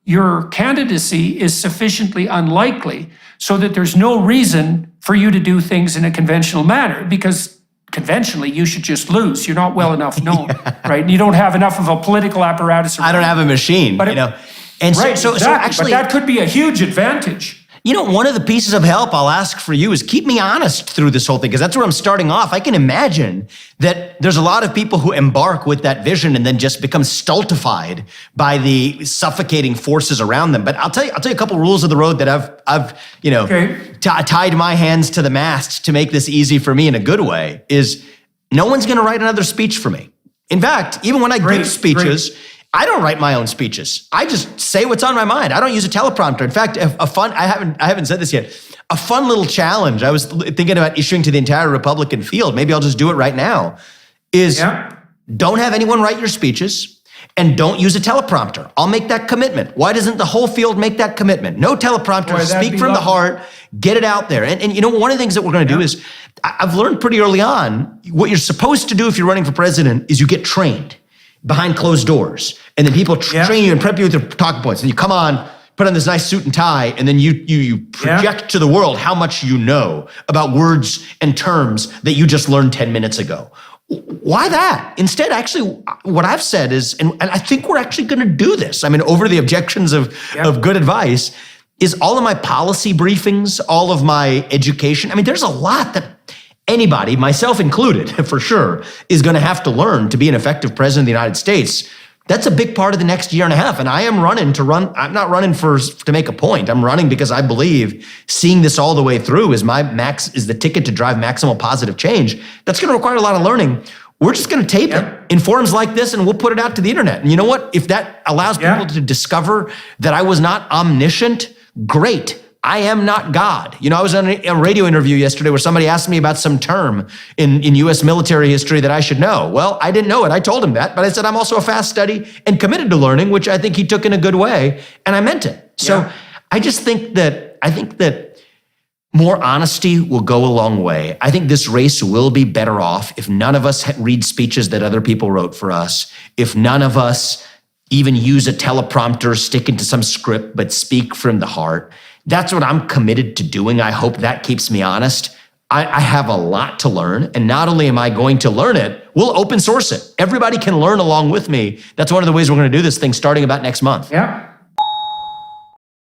your candidacy is sufficiently unlikely so that there's no reason for you to do things in a conventional manner, because conventionally you should just lose. You're not well enough known, right? And you don't have enough of a political apparatus. I don't have a machine, but you know. And right, so actually, but that could be a huge advantage. You know, one of the pieces of help I'll ask for you is keep me honest through this whole thing, because that's where I'm starting off. I can imagine that there's a lot of people who embark with that vision and then just become stultified by the suffocating forces around them. But I'll tell you a couple rules of the road that I've tied my hands to the mast to make this easy for me in a good way. Is no one's going to write another speech for me. In fact, even when I give speeches, I don't write my own speeches. I just say what's on my mind. I don't use a teleprompter. In fact, I haven't said this yet. A fun little challenge I was thinking about issuing to the entire Republican field, maybe I'll just do it right now, is don't have anyone write your speeches and don't use a teleprompter. I'll make that commitment. Why doesn't the whole field make that commitment? No teleprompter, speak from the heart, get it out there. And you know, one of the things that we're gonna do is, I've learned pretty early on, what you're supposed to do if you're running for president is you get trained behind closed doors. And then people train you and prep you with their talking points. And you come on, put on this nice suit and tie, and then you project to the world how much you know about words and terms that you just learned 10 minutes ago. Why that? Instead, actually, what I've said is, and I think we're actually gonna do this, I mean, over the objections of good advice, is all of my policy briefings, all of my education. I mean, there's a lot that anybody, myself included, for sure, is gonna have to learn to be an effective president of the United States. That's a big part of the next year and a half. And I am I'm not running to make a point. I'm running because I believe seeing this all the way through is the ticket to drive maximal positive change. That's gonna require a lot of learning. We're just gonna tape it in forums like this and we'll put it out to the internet. And you know what? If that allows people to discover that I was not omniscient, great. I am not God. You know, I was on a radio interview yesterday where somebody asked me about some term in US military history that I should know. Well, I didn't know it. I told him that, but I said I'm also a fast study and committed to learning, which I think he took in a good way, and I meant it. So I just think that more honesty will go a long way. I think this race will be better off if none of us read speeches that other people wrote for us, if none of us even use a teleprompter, stick into some script, but speak from the heart. That's what I'm committed to doing. I hope that keeps me honest. I have a lot to learn. And not only am I going to learn it, we'll open source it. Everybody can learn along with me. That's one of the ways we're going to do this thing starting about next month. Yeah.